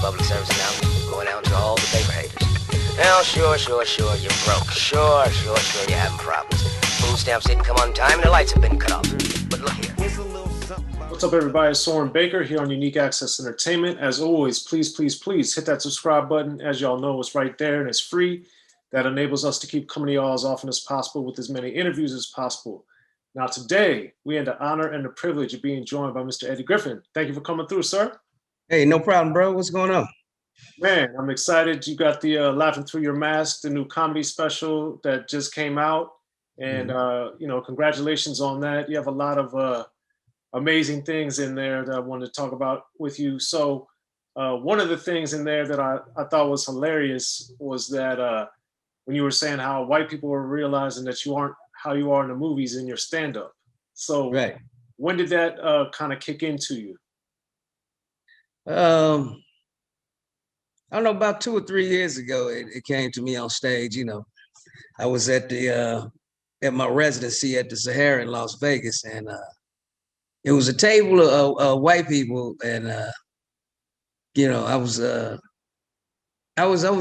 public service announcement going out to all the paper haters. Now, sure, you're broke. Sure, you're having problems. Food stamps didn't come on time and the lights have been cut off. But look here. What's up, everybody? It's Soren Baker here on Unique Access Entertainment. As always, please hit that subscribe button. As y'all know, it's right there and it's free. That enables us to keep coming to y'all as often as possible with as many interviews as possible. Now, today, we had the honor and the privilege of being joined by Mr. Eddie Griffin. Thank you for coming through, sir. Hey, no problem, bro. What's going on? Man, I'm excited. You got the Laughing Through Your Mask, the new comedy special that just came out. And, congratulations on that. You have a lot of amazing things in there that I wanted to talk about with you. So one of the things in there that I thought was hilarious was that when you were saying how white people were realizing that you aren't how you are in the movies in your stand-up. So Right. When did that kind of kick into you? I don't know, about 2 or 3 years ago, it came to me on stage. You know, I was at my residency at the Satire in Las Vegas, and it was a table of white people, and I was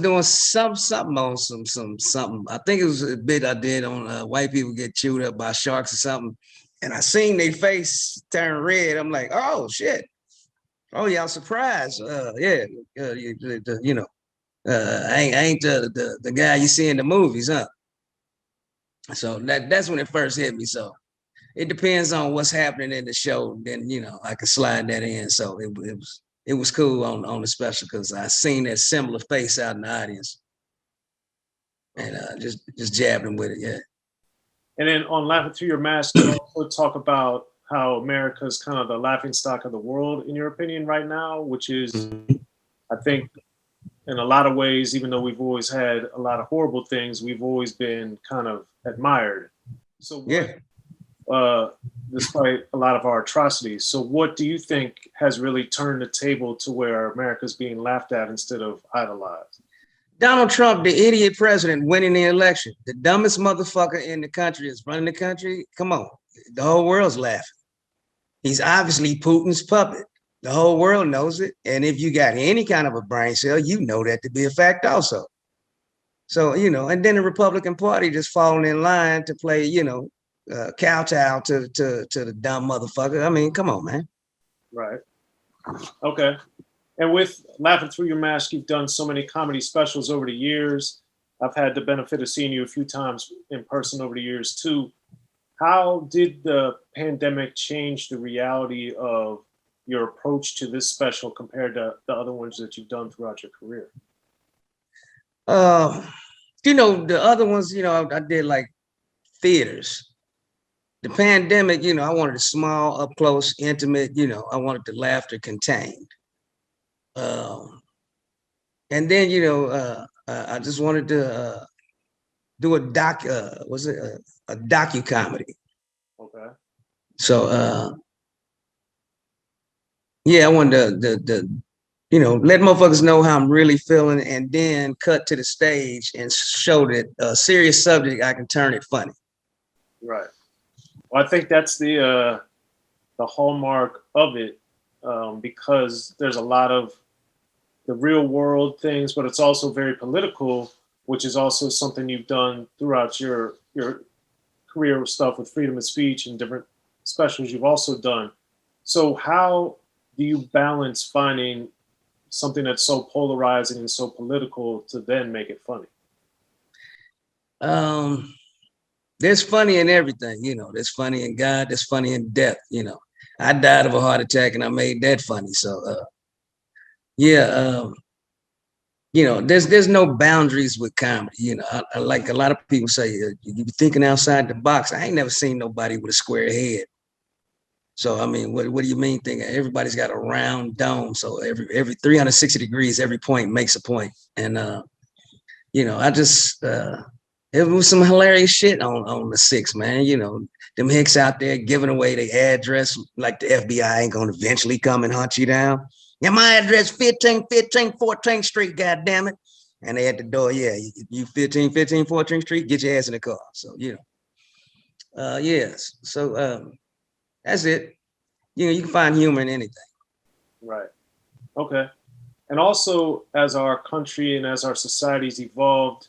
doing something on something. I think it was a bit I did on white people get chewed up by sharks or something, and I seen their face turn red. I'm like, oh shit. Oh yeah, I'm surprised. I ain't the guy you see in the movies, huh? So that's when it first hit me. So it depends on what's happening in the show. Then I could slide that in. So it was cool on the special because I seen that similar face out in the audience, and just jabbed him with it. Yeah. And then on Laughing Through Your Mask, you also talk about how America is kind of the laughing stock of the world, in your opinion, right now, which is, I think, in a lot of ways, even though we've always had a lot of horrible things, we've always been kind of admired. So despite a lot of our atrocities. So what do you think has really turned the table to where America's being laughed at instead of idolized? Donald Trump, the idiot president, winning the election. The dumbest motherfucker in the country is running the country. Come on. The whole world's laughing. He's obviously Putin's puppet. The whole world knows it. And if you got any kind of a brain cell, you know that to be a fact also. So, and then the Republican Party just falling in line to play, kowtow to the dumb motherfucker. I mean, come on, man. Right. Okay. And with Laughing Through Your Mask, you've done so many comedy specials over the years. I've had the benefit of seeing you a few times in person over the years too. How did the pandemic change the reality of your approach to this special compared to the other ones that you've done throughout your career? The other ones, I did like theaters. The pandemic, I wanted a small, up close, intimate, I wanted the laughter contained. And then, I just wanted to do a docu-comedy. Okay. So, I wanted to let motherfuckers know how I'm really feeling, and then cut to the stage and show that a serious subject, I can turn it funny. Right. Well, I think that's the hallmark of it, because there's a lot of the real world things, but it's also very political, which is also something you've done throughout your career stuff with freedom of speech and different specials you've also done. So how do you balance finding something that's so polarizing and so political to then make it funny? There's funny in everything, there's funny in God, there's funny in death. I died of a heart attack and I made that funny. So there's no boundaries with comedy. I like a lot of people say, you be thinking outside the box. I ain't never seen nobody with a square head. So, I mean, what do you mean thinking? Everybody's got a round dome. So every 360 degrees, every point makes a point. And, I just, it was some hilarious shit on the 6, man. Them hicks out there giving away their address like the FBI ain't going to eventually come and hunt you down. Yeah, my address 14th Street, goddammit. And they at the door, yeah, you 14th Street, get your ass in the car. So, yes. So that's it. You can find humor in anything. Right. Okay. And also, as our country and as our societies evolved,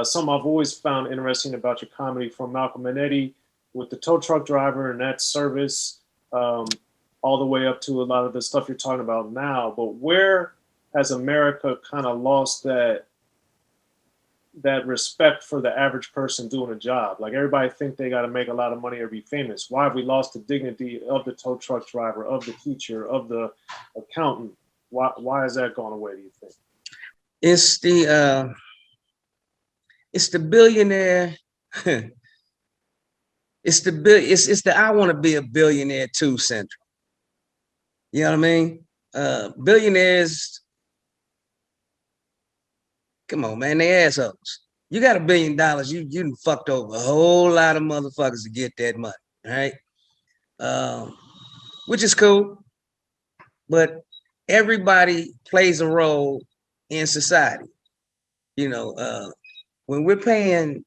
something I've always found interesting about your comedy from Malcolm and Eddie with the tow truck driver and that service, all the way up to a lot of the stuff you're talking about now. But where has America kind of lost that respect for the average person doing a job? Like everybody think they got to make a lot of money or be famous. Why have we lost the dignity of the tow truck driver, of the teacher, of the accountant? Why has that gone away, do you think? It's the billionaire. it's the I want to be a billionaire too syndrome. You know what I mean? Billionaires, come on, man, they assholes. You got $1 billion, you fucked over a whole lot of motherfuckers to get that money, right? Which is cool, but everybody plays a role in society. You know, when we're paying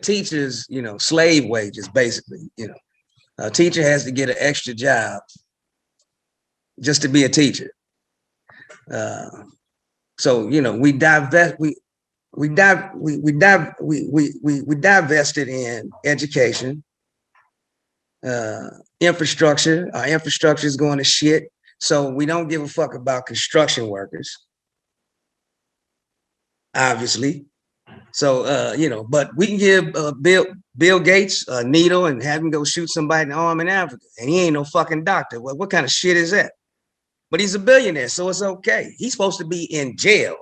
teachers, you know, slave wages, basically, you know, a teacher has to get an extra job just to be a teacher. So, you know, we divested in education, infrastructure. Our infrastructure is going to shit. So we don't give a fuck about construction workers, obviously. So, you know, but we can give Bill Gates a needle and have him go shoot somebody in the arm in Africa. And he ain't no fucking doctor. Well, what kind of shit is that? But he's a billionaire, so it's okay. He's supposed to be in jail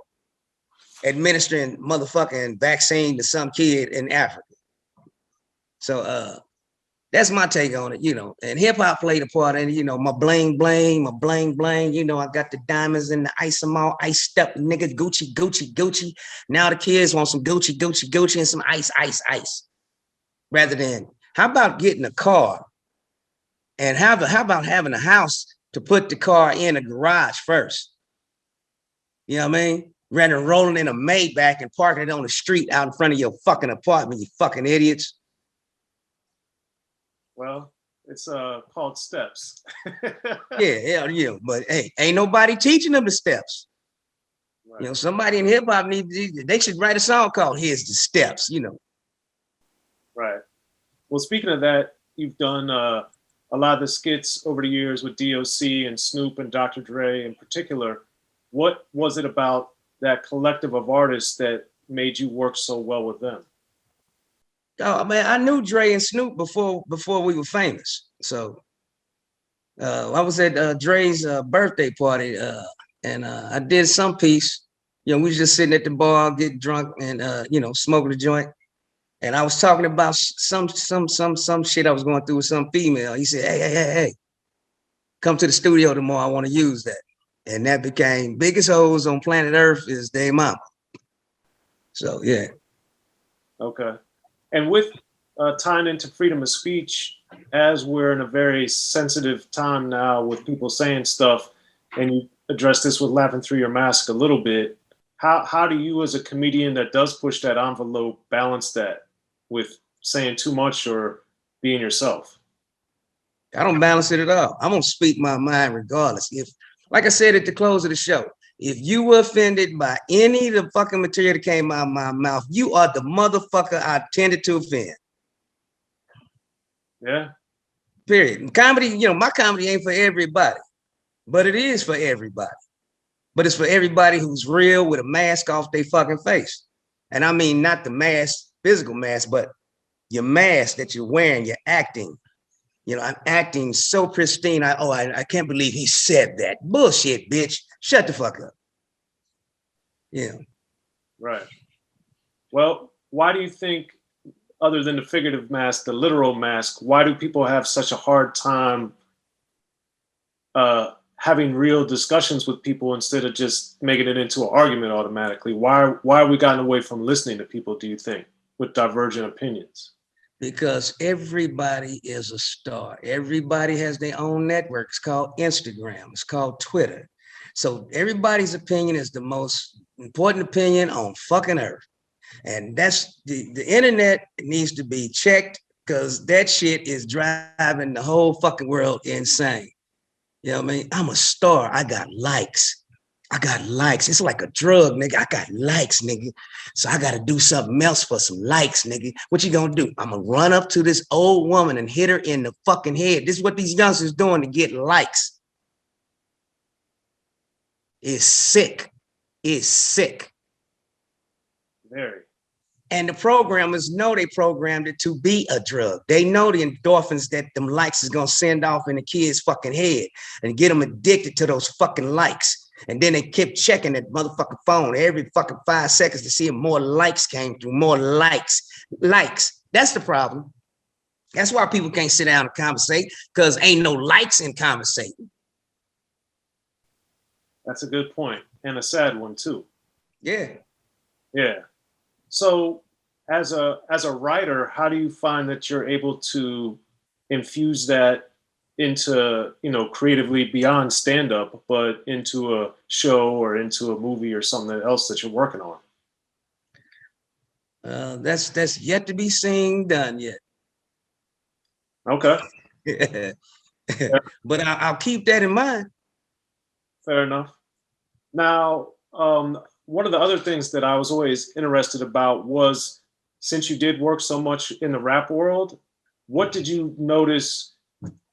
administering motherfucking vaccine to some kid in Africa. So that's my take on it, you know. And hip hop played a part in it, you know, my bling bling, you know, I got the diamonds and the ice, I'm all iced up, nigga, Gucci. Now the kids want some Gucci, and some ice. Rather than, how about getting a car and how about having a house to put the car in a garage first? You know what I mean? Rather than rolling in a Maybach and parking it on the street out in front of your fucking apartment, you fucking idiots. Well, it's called steps. yeah. But hey, ain't nobody teaching them the steps. Right. You know, somebody in hip hop they should write a song called "Here's the Steps." You know. Right. Well, speaking of that, you've done a lot of the skits over the years with D.O.C. and Snoop and Dr. Dre in particular. What was it about that collective of artists that made you work so well with them? Oh man, I knew Dre and Snoop before we were famous. So I was at Dre's birthday party, and I did some piece. You know, we was just sitting at the bar, getting drunk, and you know, smoking a joint. And I was talking about some shit I was going through with some female. He said, "Hey, come to the studio tomorrow. I want to use that." And that became biggest hoes on planet Earth is their mama. So yeah. Okay. And with tying into freedom of speech, as we're in a very sensitive time now with people saying stuff, and you address this with Laughing Through Your Mask a little bit, how do you as a comedian that does push that envelope balance that with saying too much or being yourself? I don't balance it at all. I'm going to speak my mind regardless. If, like I said at the close of the show, if you were offended by any of the fucking material that came out of my mouth, you are the motherfucker I intended to offend. Yeah. Period. Comedy, you know, my comedy ain't for everybody, but it is for everybody. But it's for everybody who's real with a mask off their fucking face. And I mean, not the mask, physical mask, but your mask that you're wearing, you're acting. You know, I'm acting so pristine. I can't believe he said that. Bullshit, bitch. Shut the fuck up. Yeah. Right. Well, why do you think, other than the figurative mask, the literal mask, why do people have such a hard time having real discussions with people instead of just making it into an argument automatically? Why are we gotten away from listening to people, do you think, with divergent opinions? Because everybody is a star. Everybody has their own network. It's called Instagram. It's called Twitter. So everybody's opinion is the most important opinion on fucking earth. And that's the internet needs to be checked because that shit is driving the whole fucking world insane. You know what I mean? I'm a star. I got likes. I got likes. It's like a drug, nigga. I got likes, nigga. So I got to do something else for some likes, nigga. What you gonna do? I'm gonna run up to this old woman and hit her in the fucking head. This is what these youngsters doing to get likes. It's sick. It's sick. Very. And the programmers know they programmed it to be a drug. They know the endorphins that them likes is gonna send off in the kid's fucking head and get them addicted to those fucking likes. And then they kept checking that motherfucking phone every fucking 5 seconds to see if more likes came through, more likes. Likes. That's the problem. That's why people can't sit down and conversate, because ain't no likes in conversating. That's a good point, and a sad one too. Yeah. Yeah. So as a writer, how do you find that you're able to infuse that into, creatively beyond stand-up, but into a show or into a movie or something else that you're working on? That's yet to be seen, done yet. Okay. But I'll keep that in mind. Fair enough. Now, one of the other things that I was always interested about was, since you did work so much in the rap world, what did you notice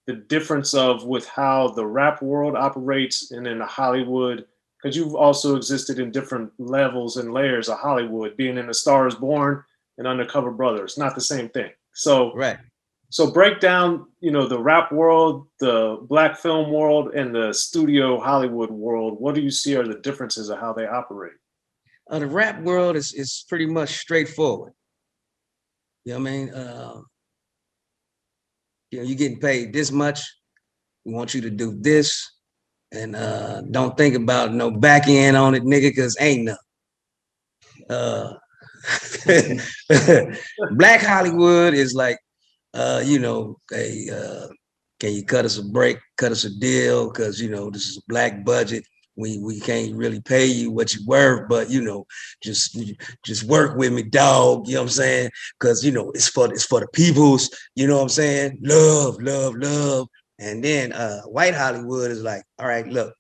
the difference of with how the rap world operates and in Hollywood? Because you've also existed in different levels and layers of Hollywood, being in A Star Is Born and Undercover Brother. It's not the same thing. So, right. So break down, the rap world, the black film world, and the studio Hollywood world. What do you see are the differences of how they operate? The rap world is pretty much straightforward. You know what I mean? You're getting paid this much. We want you to do this. And don't think about no back end on it, nigga, because ain't nothing. Black Hollywood is like, hey, can you cut us a break, cut us a deal? Because, this is a black budget. We can't really pay you what you worth, but, just work with me, dog. You know what I'm saying? Because, it's for the peoples. You know what I'm saying? Love, love, love. And then white Hollywood is like, all right, look,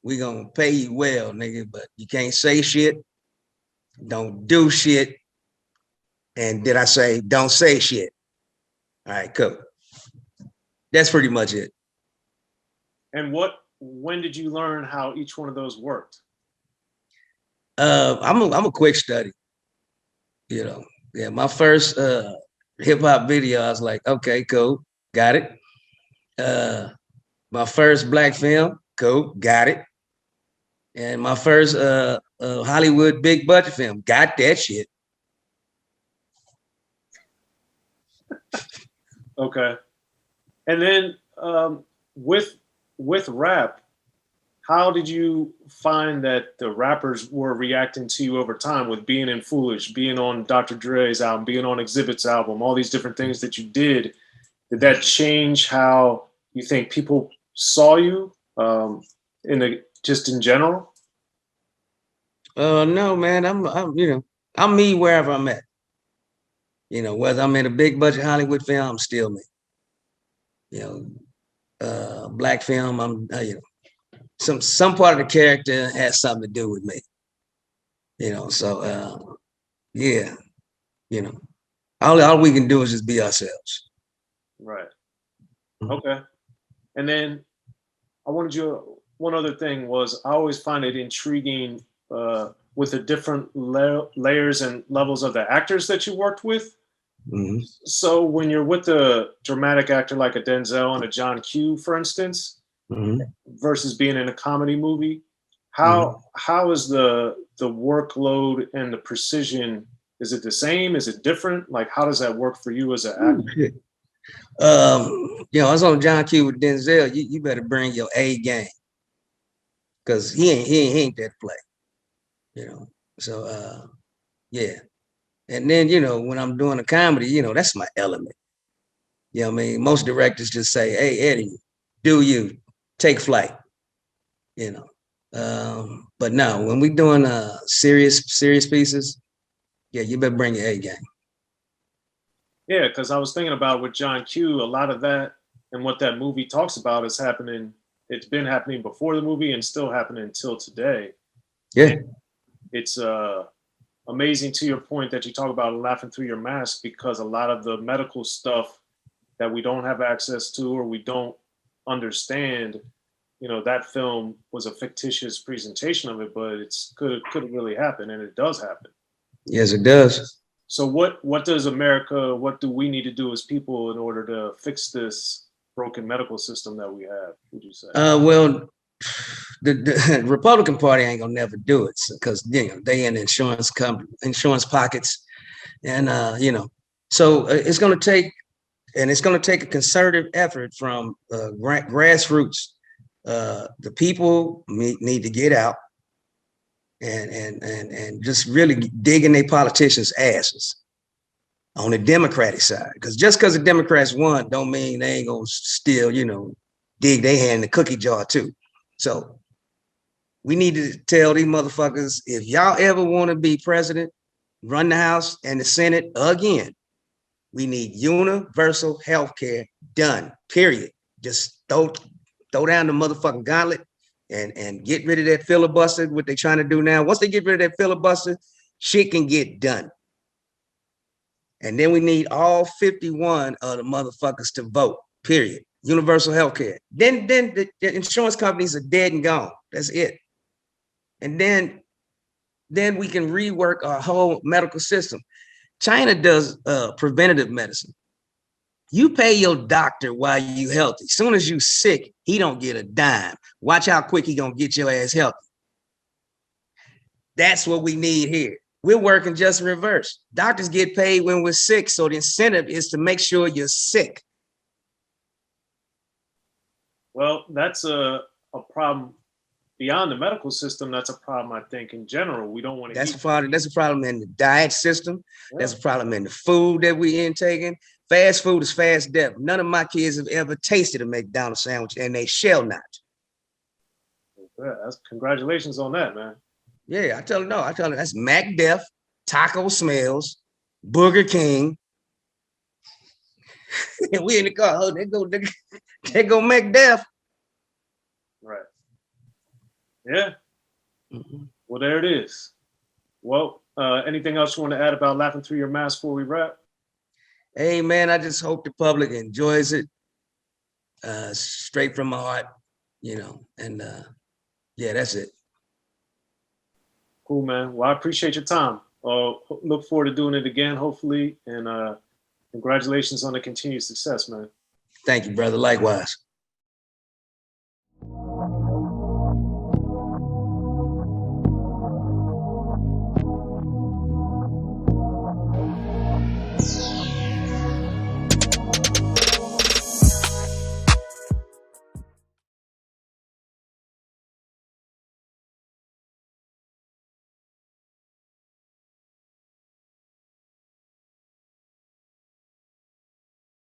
we're going to pay you well, nigga, but you can't say shit. Don't do shit. And did I say, don't say shit? All right, cool. That's pretty much it. And when did you learn how each one of those worked? I'm a quick study. Yeah, my first hip hop video, I was like, okay, cool, got it. My first black film, cool, got it. And my first Hollywood big budget film, got that shit. Okay. And then with rap, how did you find that the rappers were reacting to you over time with being in Foolish, being on Dr. Dre's album, being on Xzibit's album, all these different things that you did? Did that change how you think people saw you just in general? No, man, I'm me wherever I'm at. Whether I'm in a big budget Hollywood film, I'm still me. Black film, I'm some part of the character has something to do with me. So yeah, all we can do is just be ourselves. Right. Okay. And then one other thing was, I always find it intriguing with the different layers and levels of the actors that you worked with. Mm-hmm. So when you're with a dramatic actor like a Denzel and a John Q, for instance, mm-hmm. versus being in a comedy movie, how is the workload and the precision? Is it the same? Is it different? Like, how does that work for you as an actor? I was on John Q with Denzel. You better bring your A game, because he ain't that play. So yeah. And then, when I'm doing a comedy, that's my element. You know what I mean? Most directors just say, hey, Eddie, do you take flight, but no, when we doing serious pieces, yeah, you better bring your A game. Yeah, because I was thinking about with John Q, a lot of that And what that movie talks about is happening. It's been happening before the movie and still happening until today. Yeah. It's amazing, to your point, that you talk about laughing through your mask, because a lot of the medical stuff that we don't have access to or we don't understand, you know, that film was a fictitious presentation of it, but it's could have really happened, and it does happen. Yes, it does. So what does America, what do we need to do as people in order to fix this broken medical system that we have, would you say? Well, the Republican Party ain't gonna never do it because you know they in insurance pockets, and you know, so it's gonna take a concerted effort from grassroots. The people need to get out and just really dig in their politicians' asses on the Democratic side, because just because the Democrats won don't mean they ain't gonna still, you know, dig their hand in the cookie jar too. So we need to tell these motherfuckers, if y'all ever want to be president, run the House and the Senate again, we need universal health care done, period. Just throw down the motherfucking gauntlet and get rid of that filibuster, what they're trying to do now. Once they get rid of that filibuster, shit can get done. And then we need all 51 of the motherfuckers to vote, period. Universal health care. Then the insurance companies are dead and gone. That's it. And then we can rework our whole medical system. China does preventative medicine. You pay your doctor while you healthy. As soon as you sick, he don't get a dime. Watch how quick he gonna get your ass healthy. That's what we need here. We're working just reverse. Doctors get paid when we're sick, so the incentive is to make sure you're sick. Well, that's a problem beyond the medical system. That's a problem, I think, in general. We don't want to. That's a problem in the diet system. Yeah. That's a problem in the food that we intaking. Fast food is fast death. None of my kids have ever tasted a McDonald's sandwich, and they shall not. Yeah, congratulations on that, man. Yeah, I tell them that's Mac Death, Taco Smells, Burger King. And we in the car. Oh, they go Mac Death. Right. Yeah. Mm-hmm. Well, there it is. Well, anything else you want to add about laughing through your mask before we wrap? Hey, man, I just hope the public enjoys it. Straight from my heart, you know, and yeah, that's it. Cool, man. Well, I appreciate your time. Look forward to doing it again, hopefully, and congratulations on the continued success, man. Thank you, brother. Likewise.